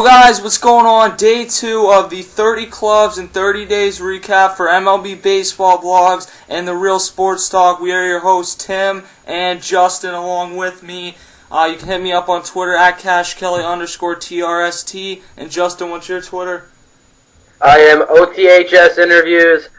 guys, what's going on? Day 2 of the 30 Clubs in 30 Days recap for MLB Baseball Blogs and the Real Sports Talk. We are your hosts, Tim and Justin, along with me. You can hit me up on Twitter at CashKelly_TRST. And Justin, what's your Twitter? I am OTHS Interviews,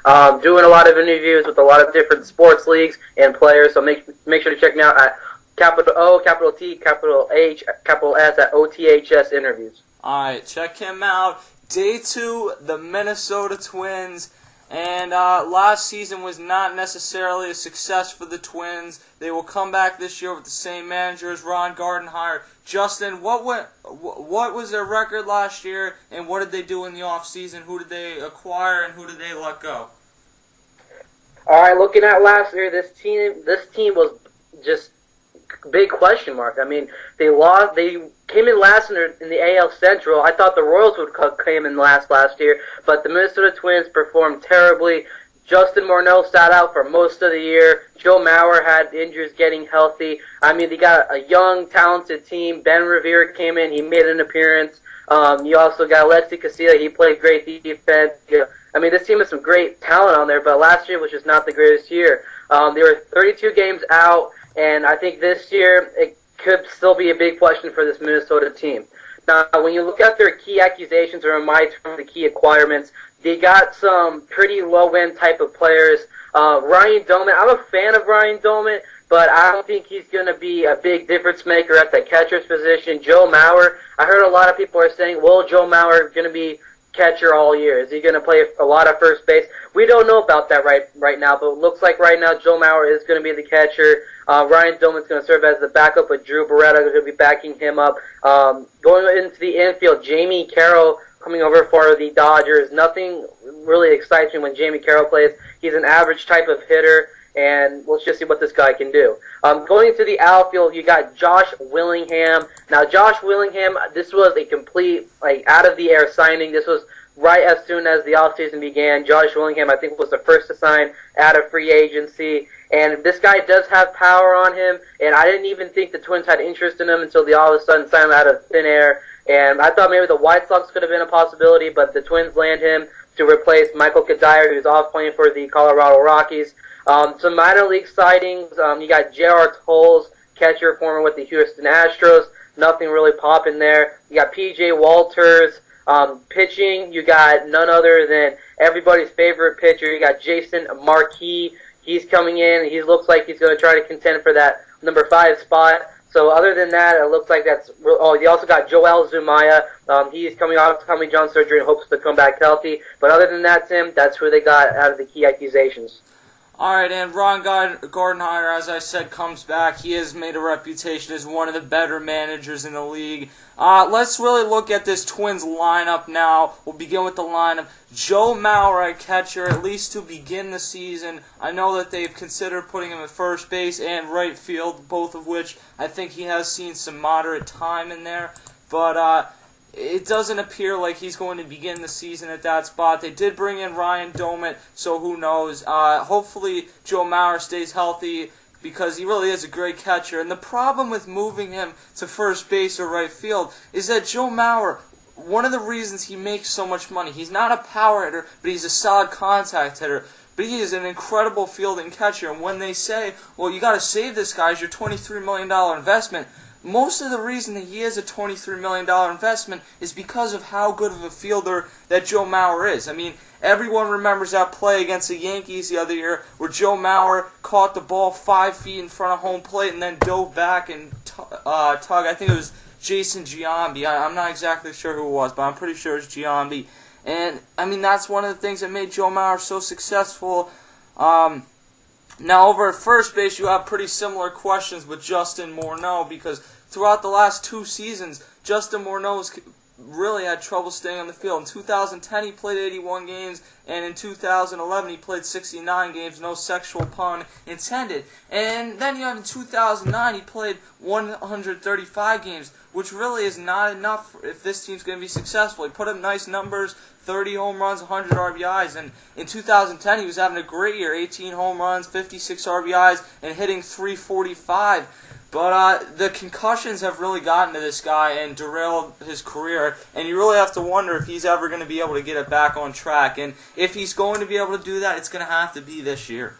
doing a lot of interviews with a lot of different sports leagues and players, so make sure to check me out at capital O, capital T, capital H, capital S at OTHS Interviews. Alright, check him out. Day 2, the Minnesota Twins. And last season was not necessarily a success for the Twins. They will come back this year with the same manager as Ron Gardenhire. Justin, what was their record last year, and what did they do in the offseason? Who did they acquire, and who did they let go? All right, looking at last year, this team was just big question mark. I mean, they came in last in the AL Central. I thought the Royals would come in last year, but the Minnesota Twins performed terribly. Justin Morneau sat out for most of the year. Joe Mauer had injuries getting healthy. I mean, they got a young, talented team. Ben Revere came in. He made an appearance. You also got Alexi Casilla. He played great defense. I mean, this team has some great talent on there, but last year was just not the greatest year. They were 32 games out. And I think this year it could still be a big question for this Minnesota team. Now, when you look at their key accusations, or in my term, the key acquirements, they got some pretty low-end type of players. Ryan Doman, I'm a fan of Ryan Doman, but I don't think he's going to be a big difference maker at the catcher's position. Joe Mauer, I heard a lot of people are saying, well, Joe Mauer is going to be catcher all year. Is he going to play a lot of first base? We don't know about that right now, but it looks like right now Joe Mauer is going to be the catcher. Ryan Doman's going to serve as the backup, with Drew Beretta going to be backing him up. Going into the infield, Jamie Carroll coming over for the Dodgers. Nothing really excites me when Jamie Carroll plays. He's an average type of hitter, and let's just see what this guy can do. Going into the outfield, you got Josh Willingham. Now, Josh Willingham, this was a complete, out-of-the-air signing. This was right as soon as the offseason began. Josh Willingham, I think, was the first to sign out of free agency. And this guy does have power on him, and I didn't even think the Twins had interest in him until they all of a sudden signed him out of thin air. And I thought maybe the White Sox could have been a possibility, but the Twins land him to replace Michael Kadire, who's off playing for the Colorado Rockies. Some minor league sightings. You got J.R. Tolles, catcher, former with the Houston Astros. Nothing really popping there. You got P.J. Walters. Pitching, you got none other than everybody's favorite pitcher. You got Jason Marquis. He's coming in. He looks like he's going to try to contend for that number 5 spot. So other than that, it looks like that's... Oh, you also got Joel Zumaya. He's coming off Tommy John surgery and hopes to come back healthy. But other than that, Tim, that's who they got out of the key accusations. Alright, and Ron Gardenhire, as I said, comes back. He has made a reputation as one of the better managers in the league. Let's really look at this Twins lineup now. We'll begin with the lineup. Joe Mauer at catcher, at least to begin the season. I know that they've considered putting him at first base and right field, both of which I think he has seen some moderate time in there. But it doesn't appear like he's going to begin the season at that spot. They did bring in Ryan Doman, so who knows. Hopefully Joe Mauer stays healthy, because he really is a great catcher. And the problem with moving him to first base or right field is that Joe Mauer, one of the reasons he makes so much money, he's not a power hitter, but he's a solid contact hitter. But he is an incredible fielding catcher. And when they say, well, you got to save this guy as your $23 million investment, most of the reason that he is a $23 million investment is because of how good of a fielder that Joe Mauer is. I mean, everyone remembers that play against the Yankees the other year where Joe Mauer caught the ball 5 feet in front of home plate and then dove back and tugged. I think it was Jason Giambi. I'm not exactly sure who it was, but I'm pretty sure it's Giambi. And, I mean, that's one of the things that made Joe Mauer so successful. Now, over at first base, you have pretty similar questions with Justin Morneau, because throughout the last 2 seasons, Justin Morneau's really had trouble staying on the field. In 2010, he played 81 games, and in 2011, he played 69 games, no sexual pun intended. And then you have in 2009, he played 135 games, which really is not enough if this team's going to be successful. He put up nice numbers, 30 home runs, 100 RBIs, and in 2010, he was having a great year, 18 home runs, 56 RBIs, and hitting .345. But the concussions have really gotten to this guy and derailed his career, and you really have to wonder if he's ever going to be able to get it back on track. And if he's going to be able to do that, it's going to have to be this year.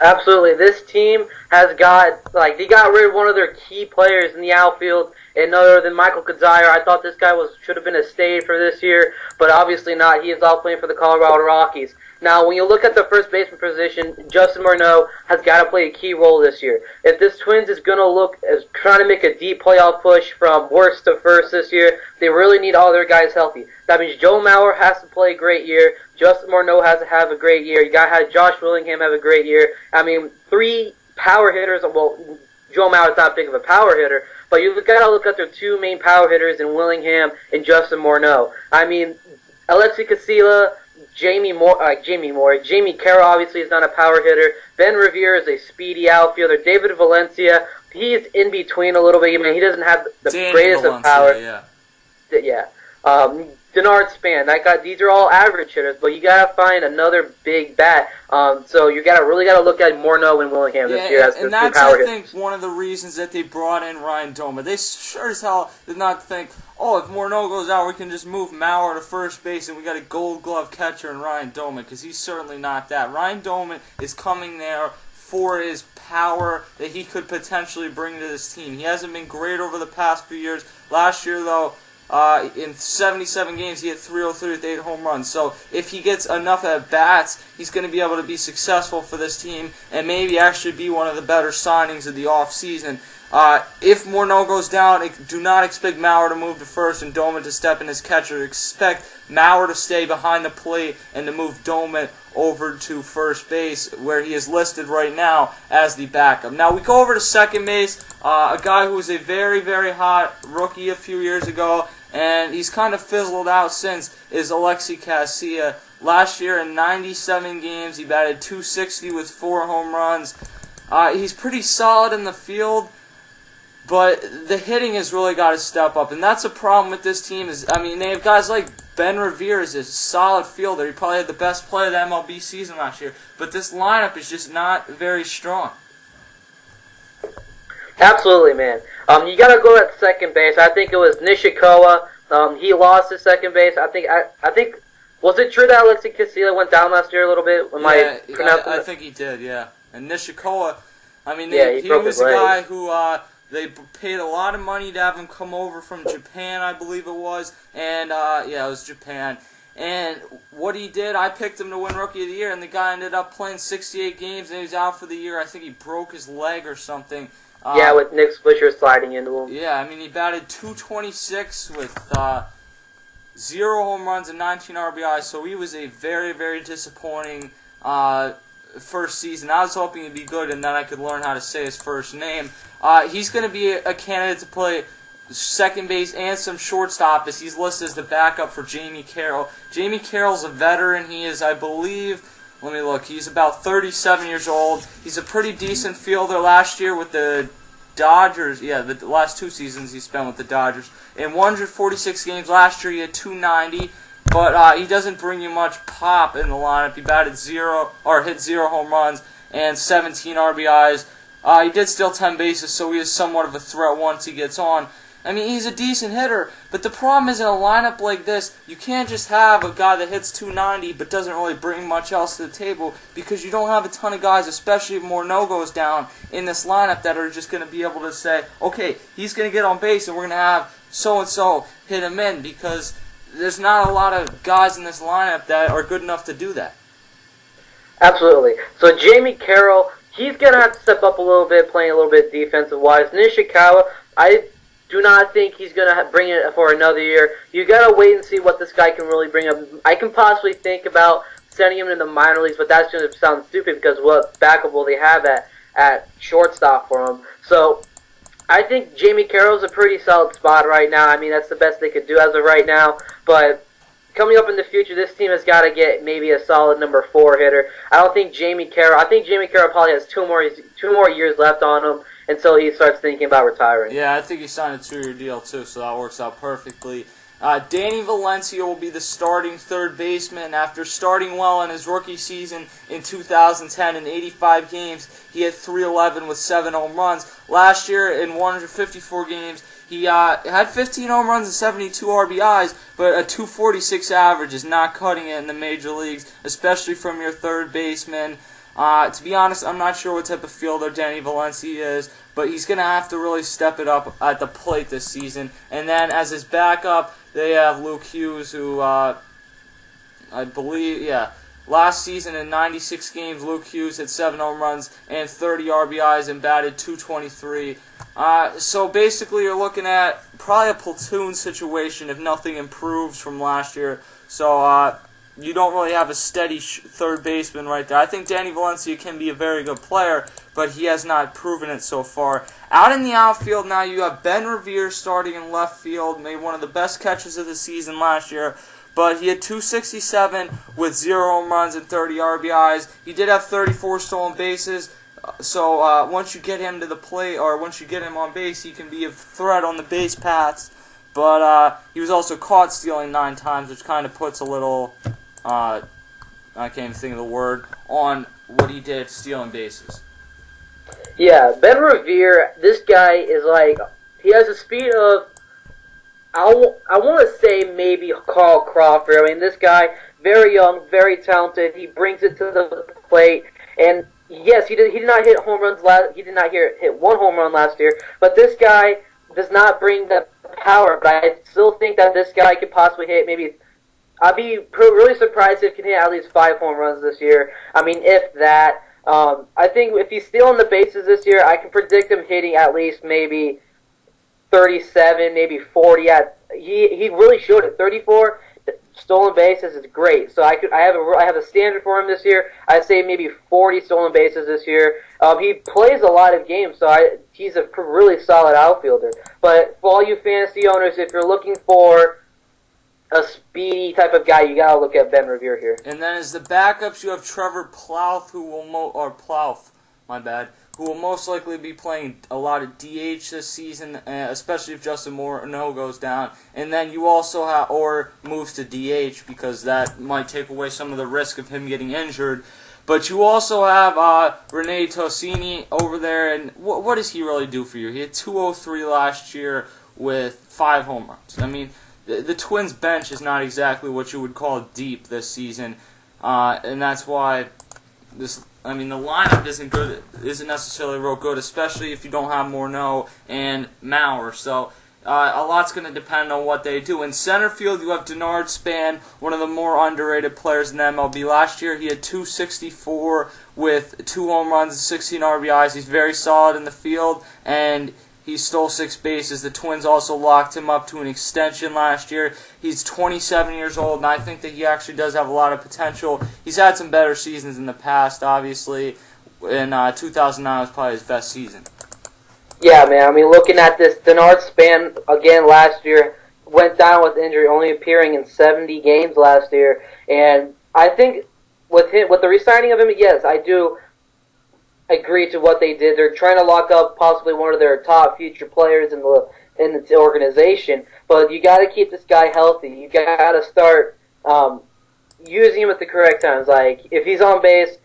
Absolutely. This team has they got rid of one of their key players in the outfield, and other than Michael Kadzire. I thought this guy should have been a stay for this year, but obviously not. He is all playing for the Colorado Rockies. Now, when you look at the first baseman position, Justin Morneau has got to play a key role this year. If this Twins is going to look as trying to make a deep playoff push from worst to first this year, they really need all their guys healthy. That means Joe Mauer has to play a great year. Justin Morneau has to have a great year. You got to have Josh Willingham have a great year. I mean, 3 power hitters. Well, Joe Mauer is not big of a power hitter, but you've got to look at their 2 main power hitters in Willingham and Justin Morneau. I mean, Alexi Casilla, Jamie Carroll obviously is not a power hitter. Ben Revere is a speedy outfielder. David Valencia, he's in between a little bit. I mean, he doesn't have the greatest of power. Yeah. Denard Span. These are all average hitters, but you gotta find another big bat. So you really gotta look at Morneau and Willingham this year as the 2 power hitters. And that's, I think, one of the reasons that they brought in Ryan Doma. They sure as hell did not think, oh, if Morneau goes out, we can just move Mauer to first base and we got a Gold Glove catcher in Ryan Doma, because he's certainly not that. Ryan Doma is coming there for his power that he could potentially bring to this team. He hasn't been great over the past few years. Last year, though, in 77 games, he hit 303 with 8 home runs. So if he gets enough at-bats, he's going to be able to be successful for this team and maybe actually be one of the better signings of the offseason. If Morneau goes down, do not expect Mauer to move to first and Doma to step in as catcher. Expect Mauer to stay behind the plate and to move Doma over to first base, where he is listed right now as the backup. Now we go over to second base, a guy who was a very, very hot rookie a few years ago, and he's kind of fizzled out since, is Alexi Casilla. Last year in 97 games, he batted .260 with 4 home runs. He's pretty solid in the field, but the hitting has really got to step up, and that's a problem with this team. They have guys like Ben Revere is a solid fielder. He probably had the best play of the MLB season last year, but this lineup is just not very strong. Absolutely, man. You got to go at second base. I think it was Nishikawa. He lost his second base. I think. Was it true that Alexi Casilla went down last year a little bit? I think he did. Yeah, and Nishikawa. He was a guy who they paid a lot of money to have him come over from Japan, I believe it was, and it was Japan. And what he did, I picked him to win Rookie of the Year, and the guy ended up playing 68 games, and he was out for the year. I think he broke his leg or something. With Nick Swisher sliding into him. Yeah, he batted .226 with 0 home runs and 19 RBIs, so he was a very, very disappointing first season. I was hoping he'd be good, and then I could learn how to say his first name. He's going to be a candidate to play second base and some shortstop, as he's listed as the backup for Jamie Carroll. Jamie Carroll's a veteran. He is, I believe, let me look, he's about 37 years old. He's a pretty decent fielder. Last year with the Dodgers, the last 2 seasons he spent with the Dodgers. In 146 games last year, he had .290, but he doesn't bring you much pop in the lineup. He hit 0 home runs and 17 RBIs. He did steal 10 bases, so he is somewhat of a threat once he gets on. He's a decent hitter, but the problem is in a lineup like this, you can't just have a guy that hits .290 but doesn't really bring much else to the table, because you don't have a ton of guys, especially if Morneau goes down in this lineup, that are just going to be able to say, okay, he's going to get on base and we're going to have so-and-so hit him in, because there's not a lot of guys in this lineup that are good enough to do that. Absolutely. So Jamie Carroll, he's going to have to step up a little bit, playing a little bit defensive-wise. Nishikawa, I do not think he's going to bring it for another year. You got to wait and see what this guy can really bring up. I can possibly think about sending him in the minor leagues, but that's going to sound stupid because what backup will they have at shortstop for him? So I think Jamie Carroll's a pretty solid spot right now. That's the best they could do as of right now. But coming up in the future, this team has got to get maybe a solid number 4 hitter. I think Jamie Carroll probably has two more years left on him until he starts thinking about retiring. Yeah, I think he signed a 2-year deal too, so that works out perfectly. Danny Valencia will be the starting third baseman. After starting well in his rookie season in 2010 in 85 games, he had 311 with 7 home runs. Last year in 154 games, he had 15 home runs and 72 RBIs, but a 246 average is not cutting it in the major leagues, especially from your third baseman. To be honest, I'm not sure what type of fielder Danny Valencia is, but he's going to have to really step it up at the plate this season. And then as his backup, they have Luke Hughes, who I believe, last season in 96 games, Luke Hughes had 7 home runs and 30 RBIs and batted .223. So basically you're looking at probably a platoon situation if nothing improves from last year. So you don't really have a steady third baseman right there. I think Danny Valencia can be a very good player, but he has not proven it so far. Out in the outfield now, you have Ben Revere starting in left field, made one of the best catches of the season last year, but he had 267 with 0 home runs and 30 RBIs. He did have 34 stolen bases, so once you get him to the plate, or once you get him on base, he can be a threat on the base paths. But he was also caught stealing 9 times, which kind of puts a little, I can't even think of the word, on what he did stealing bases. Yeah, Ben Revere, this guy is like, he has the speed of, I want to say maybe Carl Crawford. I mean, this guy, very young, very talented. He brings it to the plate, and yes, he did not hit home runs he did not hit 1 home run last year, but this guy does not bring that power, but I still think that this guy could possibly hit maybe, I'd be really surprised if he can hit at least 5 home runs this year. I mean, if that. I think if he's stealing the bases this year, I can predict him hitting at least maybe 37, maybe 40. He really showed it. 34 stolen bases is great. So I have a standard for him this year. I'd say maybe 40 stolen bases this year. He plays a lot of games, so he's a really solid outfielder. But for all you fantasy owners, if you're looking for a speedy type of guy, you gotta look at Ben Revere here. And then as the backups, you have Trevor Plouffe, who will most likely be playing a lot of DH this season, especially if Justin Morneau goes down. And then you also have, or moves to DH, because that might take away some of the risk of him getting injured. But you also have Rene Tosini over there, and what does he really do for you? He had 203 last year with 5 home runs. I mean, the Twins bench is not exactly what you would call deep this season, and that's why the lineup isn't necessarily real good, especially if you don't have Morneau and Maurer. So a lot's going to depend on what they do. In center field, you have Denard Span, one of the more underrated players in the MLB. Last year, he had 264 with 2 home runs and 16 RBIs. He's very solid in the field, and he stole 6 bases. The Twins also locked him up to an extension last year. He's 27 years old, and I think that he actually does have a lot of potential. He's had some better seasons in the past, obviously. In 2009 was probably his best season. Yeah, man. I mean, looking at this, Denard Span, again, last year, went down with injury, only appearing in 70 games last year. And I think with the re-signing of him, yes, I do agree to what they did. They're trying to lock up possibly one of their top future players in the organization, but you got to keep this guy healthy. You got to start using him at the correct times. Like, if he's on base,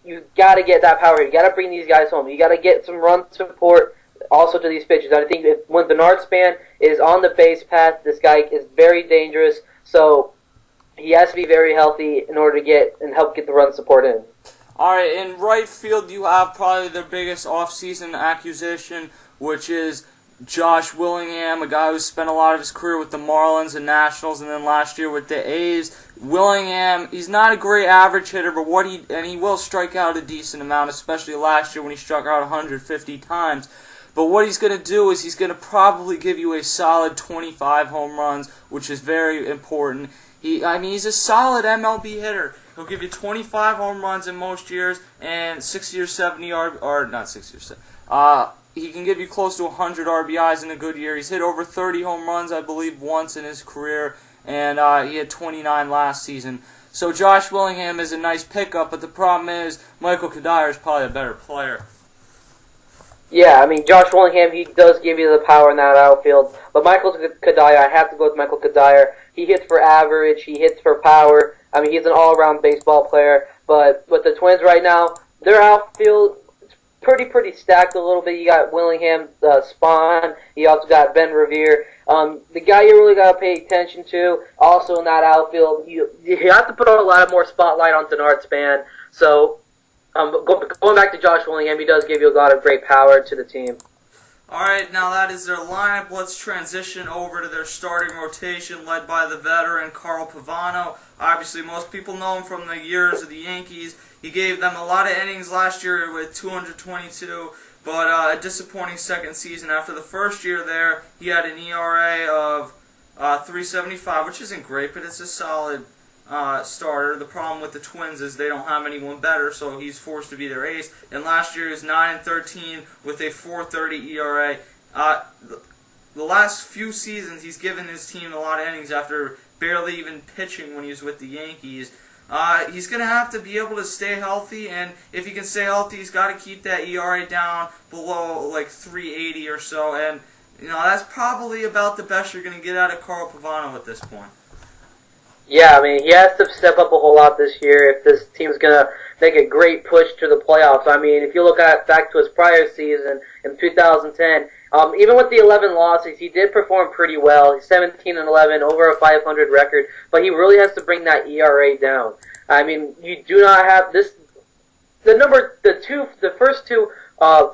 you got to get that power. You got to bring these guys home. You got to get some run support also to these pitchers. I think when Denard Span is on the base path, this guy is very dangerous. So he has to be very healthy in order to get and help get the run support in. All right, in right field, you have probably their biggest offseason acquisition, which is Josh Willingham, a guy who spent a lot of his career with the Marlins and Nationals, and then last year with the A's. Willingham, he's not a great average hitter, but he will strike out a decent amount, especially last year when he struck out 150 times. But what he's going to do is he's going to probably give you a solid 25 home runs, which is very important. He's a solid MLB hitter. He'll give you 25 home runs in most years and 60 or 70 he can give you close to 100 RBIs in a good year. He's hit over 30 home runs, I believe, once in his career, and he had 29 last season. So Josh Willingham is a nice pickup, but the problem is Michael Kadire is probably a better player. Yeah, I mean, Josh Willingham, he does give you the power in that outfield. But Michael Kadire, I have to go with Michael Kadire. He hits for average. He hits for power. I mean, he's an all-around baseball player. But with the Twins right now, their outfield is pretty stacked a little bit. You got Willingham, Spawn. You also got Ben Revere. The guy you really got to pay attention to, also in that outfield, you have to put a lot of more spotlight on Denard Span. So going back to Josh Willingham, he does give you a lot of great power to the team. Alright, now that is their lineup. Let's transition over to their starting rotation led by the veteran Carl Pavano. Obviously, most people know him from the years of the Yankees. He gave them a lot of innings last year with 222, but a disappointing second season. After the first year there, he had an ERA of 3.75, which isn't great, but it's a solid starter. The problem with the Twins is they don't have anyone better, so he's forced to be their ace. And last year he was 9-13 with a 4.30 ERA. The last few seasons he's given his team a lot of innings after barely even pitching when he was with the Yankees. He's going to have to be able to stay healthy, and if he can stay healthy, he's got to keep that ERA down below like 3.80 or so. And that's probably about the best you're going to get out of Carl Pavano at this point. Yeah, I mean, he has to step up a whole lot this year if this team's going to make a great push to the playoffs. I mean, if you look back to his prior season in 2010, even with the 11 losses, he did perform pretty well. He's 17-11, over a 500 record, but he really has to bring that ERA down. I mean, you do not have this. The first two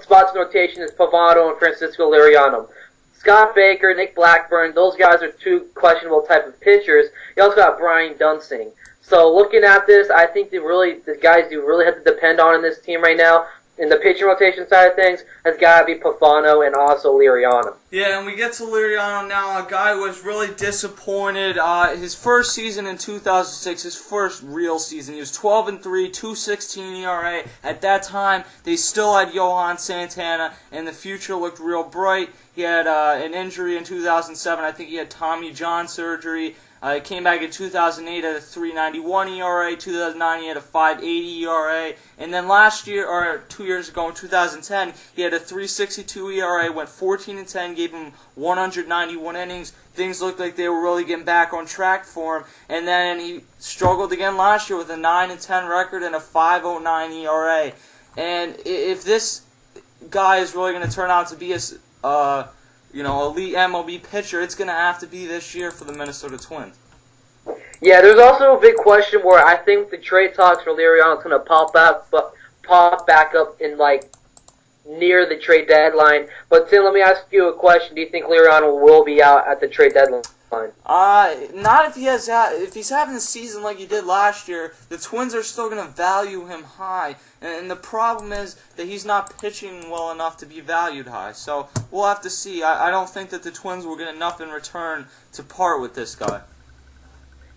spots in rotation is Pavano and Francisco Liriano. Scott Baker, Nick Blackburn, those guys are two questionable type of pitchers. You also got Brian Dunsing. So looking at this, I think the guys you really have to depend on in this team right now, in the pitching rotation side of things, has got to be Pavano and also Liriano. Yeah, and we get to Liriano now, a guy who was really disappointed. His first season in 2006, his first real season, he was 12-3, 2.16 ERA. At that time, they still had Johan Santana, and the future looked real bright. He had an injury in 2007. I think he had Tommy John surgery. He came back in 2008 at a 3.91 ERA. 2009 he had a 5.80 ERA. And then last year, or 2 years ago in 2010, he had a 3.62 ERA, went 14-10, gave him 191 innings. Things looked like they were really getting back on track for him. And then he struggled again last year with a 9-10 record and a 5.09 ERA. And if this guy is really going to turn out to be a elite MLB pitcher, it's going to have to be this year for the Minnesota Twins. Yeah, there's also a big question where I think the trade talks for Liriano is going to pop back up in near the trade deadline. But Tim, let me ask you a question: do you think Liriano will be out at the trade deadline? Not if he's having a season like he did last year. The Twins are still going to value him high, and the problem is that he's not pitching well enough to be valued high. So we'll have to see. I don't think that the Twins will get enough in return to part with this guy.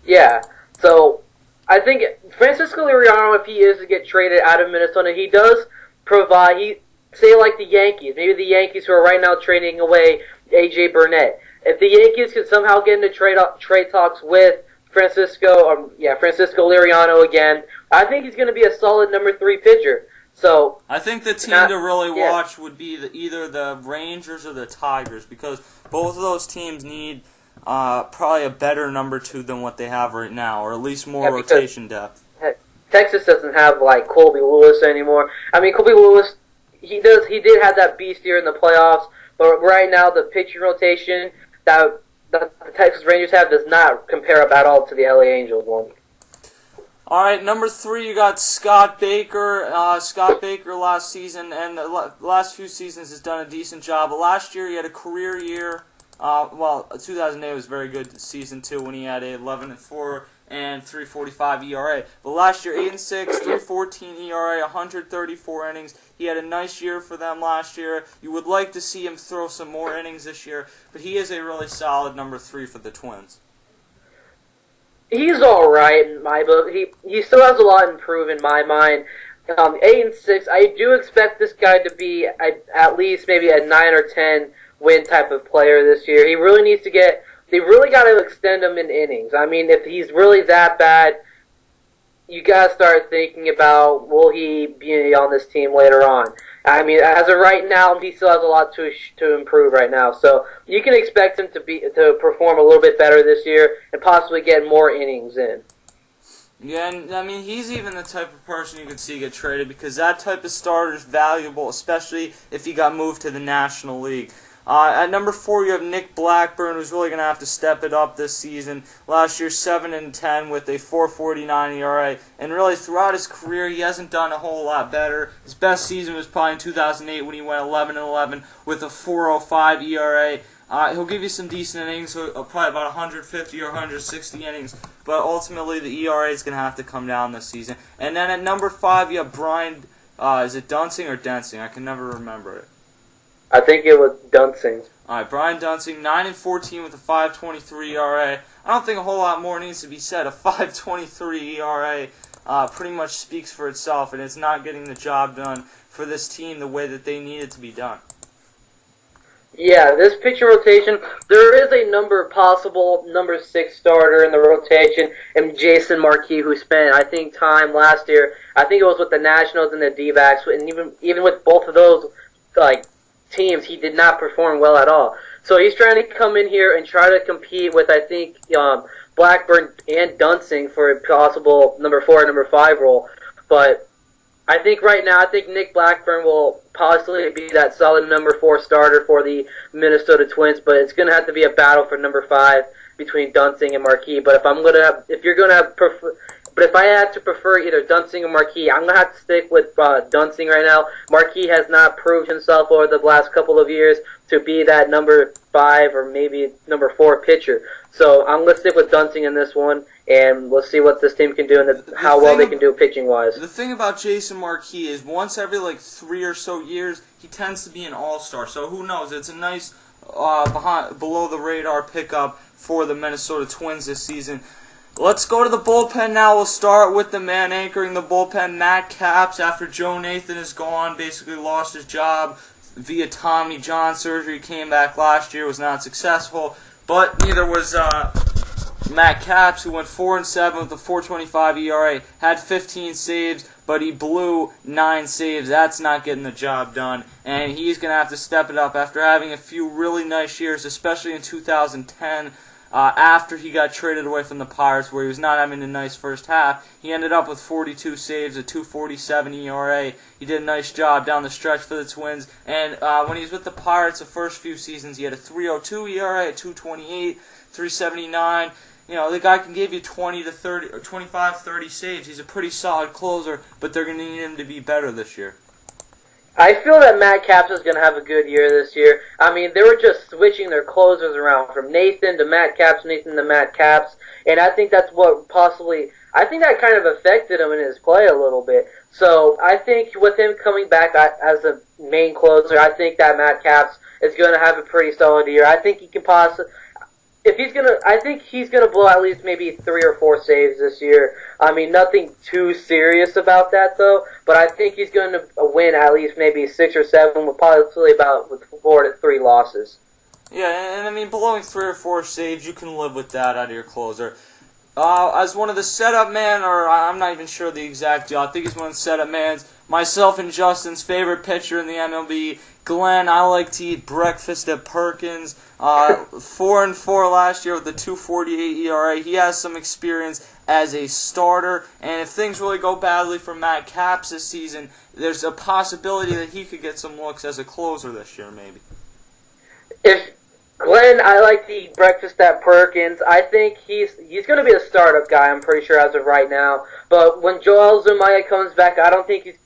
Yeah. So I think Francisco Liriano, if he is to get traded out of Minnesota, he does provide. Say like the Yankees, maybe the Yankees who are right now trading away A.J. Burnett. If the Yankees can somehow get into trade talks with Francisco Liriano again, I think he's going to be a solid number 3 pitcher. So I think the team to really watch would be either the Rangers or the Tigers, because both of those teams need probably a better number 2 than what they have right now, or at least more rotation depth. Texas doesn't have Colby Lewis anymore. I mean, Colby Lewis, he did have that beast year in the playoffs, but right now the pitching rotation that the Texas Rangers have does not compare up at all to the LA Angels one. All right, number 3, you got Scott Baker. Scott Baker last season and the last few seasons has done a decent job. But last year he had a career year. 2008 was a very good season too when he had a 11-4 and 3.45 ERA. But last year 8-6, 3.14 ERA, 134 innings. He had a nice year for them last year. You would like to see him throw some more innings this year, but he is a really solid number 3 for the Twins. He's all right in my book. He still has a lot to improve in my mind. 8-6, I do expect this guy to be at least maybe a 9 or 10 win type of player this year. He really needs to get. They really got to extend him in innings. I mean, if he's really that bad, you got to start thinking about will he be on this team later on. I mean, as of right now, he still has a lot to improve right now. So you can expect him to perform a little bit better this year and possibly get more innings in. Yeah, and I mean, he's even the type of person you could see get traded because that type of starter is valuable, especially if he got moved to the National League. At number 4, you have Nick Blackburn, who's really going to have to step it up this season. Last year, 7-10 with a 4.49 ERA, and really throughout his career, he hasn't done a whole lot better. His best season was probably in 2008 when he went 11-11 with a 4.05 ERA. He'll give you some decent innings, so probably about 150 or 160 innings, but ultimately the ERA is going to have to come down this season. And then at number 5, you have Brian, is it Dunsing or Densing? I can never remember it. I think it was Dunsing. All right, Brian Dunsing, 9-14 with a 5.23 ERA. I don't think a whole lot more needs to be said. A 5.23 ERA pretty much speaks for itself, and it's not getting the job done for this team the way that they need it to be done. Yeah, this pitching rotation, there is a possible number 6 starter in the rotation, and Jason Marquis, who spent, I think, time last year. I think it was with the Nationals and the D-backs, and even with both of those, teams, he did not perform well at all. So he's trying to come in here and try to compete with, I think, Blackburn and Dunsing for a possible number 4 or number 5 role. But I think right now, I think Nick Blackburn will possibly be that solid number 4 starter for the Minnesota Twins, but it's going to have to be a battle for number 5 between Dunsing and Marquis. But if I had to prefer either Dunsing or Marquis, I'm going to have to stick with Dunsing right now. Marquis has not proved himself over the last couple of years to be that number 5 or maybe number 4 pitcher. So I'm going to stick with Dunsing in this one, and we'll see what this team can do and how well they can do pitching-wise. The thing about Jason Marquis is once every 3 or so years, he tends to be an all-star. So who knows? It's a nice below-the-radar pickup for the Minnesota Twins this season. Let's go to the bullpen now. We'll start with the man anchoring the bullpen, Matt Capps, after Joe Nathan is gone, basically lost his job via Tommy John surgery, came back last year, was not successful, but neither was Matt Capps, who went 4-7 with a 4.25 ERA, had 15 saves, but he blew 9 saves. That's not getting the job done, and he's going to have to step it up after having a few really nice years, especially in 2010, after he got traded away from the Pirates, where he was not having a nice first half. He ended up with 42 saves, a 2.47 ERA. He did a nice job down the stretch for the Twins. And when he was with the Pirates the first few seasons, he had a 3.02 ERA, a 2.28, 3.79. You know, the guy can give you 20 to 30 or 25, 30 saves. He's a pretty solid closer, but they're going to need him to be better this year. I feel that Matt Capps is going to have a good year this year. I mean, they were just switching their closers around from Nathan to Matt Capps, Nathan to Matt Capps, and I think that's what I think that kind of affected him in his play a little bit. So I think with him coming back as a main closer, I think that Matt Capps is going to have a pretty solid year. I think he can I think he's gonna blow at least maybe 3 or 4 saves this year. I mean, nothing too serious about that though. But I think he's going to win at least maybe 6 or 7, with probably with 4 to 3 losses. Yeah, and I mean, blowing 3 or 4 saves, you can live with that out of your closer. As one of the setup men, or I'm not even sure the exact deal, I think he's one of the setup mans. Myself and Justin's favorite pitcher in the MLB, Glenn. I like to eat breakfast at Perkins. 4-4 last year with a 2.48 ERA. He has some experience as a starter, and if things really go badly for Matt Capps this season, there's a possibility that he could get some looks as a closer this year, maybe. If Glenn, I like to eat breakfast at Perkins. I think he's going to be a startup guy, I'm pretty sure, as of right now. But when Joel Zumaya comes back, I don't think he's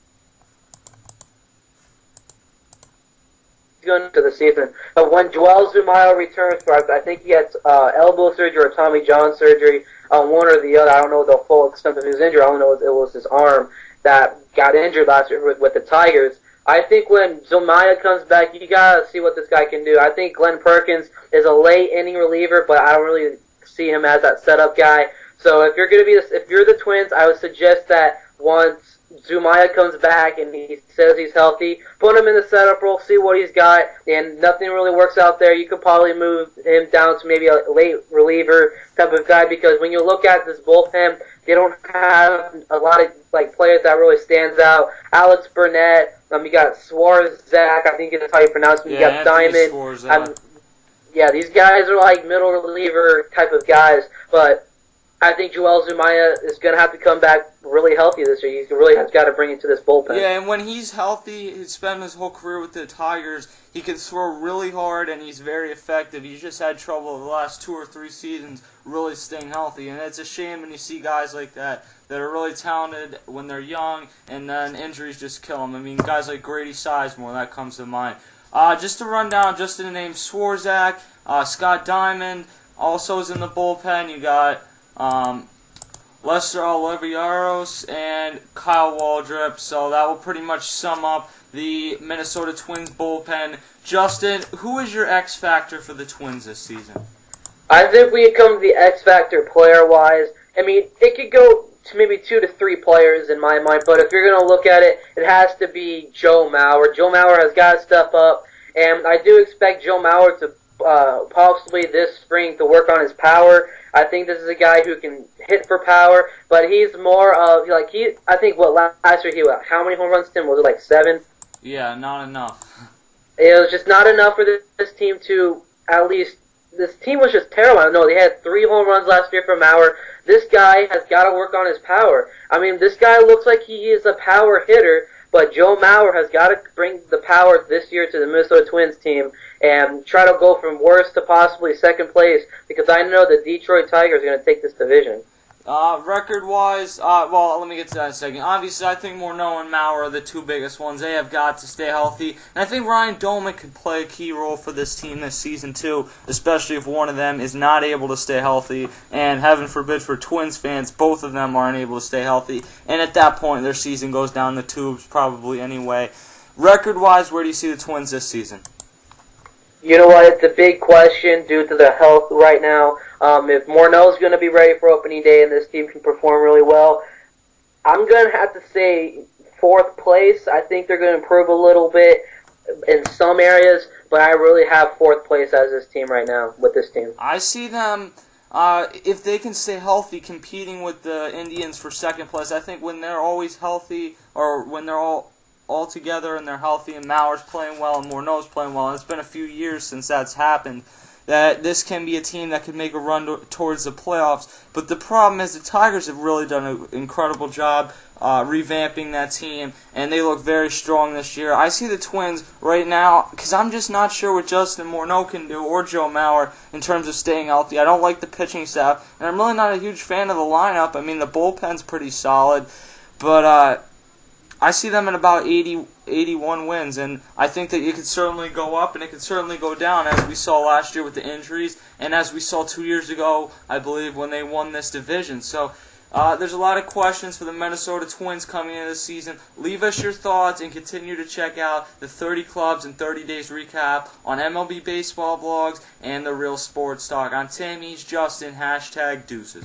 going to the season. But when Joel Zumaya returns, I think he had elbow surgery or Tommy John surgery, one or the other. I don't know the full extent of his injury. I don't know if it was his arm that got injured last year with the Tigers. I think when Zumaya comes back, you gotta see what this guy can do. I think Glenn Perkins is a late inning reliever, but I don't really see him as that setup guy. So if you're the Twins, I would suggest that once Zumaya comes back and he says he's healthy, put him in the setup role, see what he's got, and nothing really works out there, you could probably move him down to maybe a late reliever type of guy, because when you look at this bullpen, they don't have a lot of players that really stands out. Alex Burnett, You got Swarzak, I think is how you pronounce him. You got Diamond. Yeah, these guys are like middle reliever type of guys, but I think Joel Zumaya is going to have to come back really healthy this year. He really has got to bring it to this bullpen. Yeah, and when he's healthy, he's spent his whole career with the Tigers. He can throw really hard, and he's very effective. He's just had trouble the last 2 or 3 seasons really staying healthy, and it's a shame when you see guys like that are really talented when they're young, and then injuries just kill them. I mean, guys like Grady Sizemore, that comes to mind. Just to run down, just to name Swarzak, Scott Diamond also is in the bullpen. You got Lester Oliveros and Kyle Waldrop, so that will pretty much sum up the Minnesota Twins bullpen. Justin, who is your X factor for the Twins this season? I think we come to the X factor player-wise. I mean, it could go to maybe 2 to 3 players in my mind, but if you're going to look at it, it has to be Joe Mauer. Joe Mauer has got to step up, and I do expect Joe Mauer to possibly this spring to work on his power. I think this is a guy who can hit for power, but he's more of I think last year how many home runs, Tim? Was it like 7? Yeah, not enough. It was just not enough for this team to at least. This team was just terrible. No, they had 3 home runs last year from Mauer. This guy has got to work on his power. I mean, this guy looks like he is a power hitter, but Joe Mauer has got to bring the power this year to the Minnesota Twins team and try to go from worst to possibly second place, because I know the Detroit Tigers are going to take this division. Record-wise, well, let me get to that in a second. Obviously, I think Morneau and Mauer are the 2 biggest ones. They have got to stay healthy. And I think Ryan Doumit could play a key role for this team this season, too, especially if one of them is not able to stay healthy. And heaven forbid for Twins fans, both of them aren't able to stay healthy. And at that point, their season goes down the tubes probably anyway. Record-wise, where do you see the Twins this season? You know what? It's a big question due to their health right now. If Morneau's going to be ready for opening day and this team can perform really well, I'm going to have to say 4th place. I think they're going to improve a little bit in some areas, but I really have 4th place as this team right now with this team. I see them, if they can stay healthy, competing with the Indians for 2nd place. I think when they're always healthy, or when they're all together and they're healthy and Mauer's playing well and Morneau's playing well, and it's been a few years since that's happened, that this can be a team that could make a run towards the playoffs. But the problem is the Tigers have really done an incredible job revamping that team, and they look very strong this year. I see the Twins right now, because I'm just not sure what Justin Morneau can do or Joe Mauer in terms of staying healthy. I don't like the pitching staff, and I'm really not a huge fan of the lineup. I mean, the bullpen's pretty solid, but I see them at about 81 wins, and I think that it could certainly go up and it could certainly go down, as we saw last year with the injuries and as we saw 2 years ago, I believe, when they won this division. So there's a lot of questions for the Minnesota Twins coming into the season. Leave us your thoughts and continue to check out the 30 Clubs in 30 Days recap on MLB Baseball blogs and the Real Sports Talk. I'm Tim, he's Justin, #Deuces.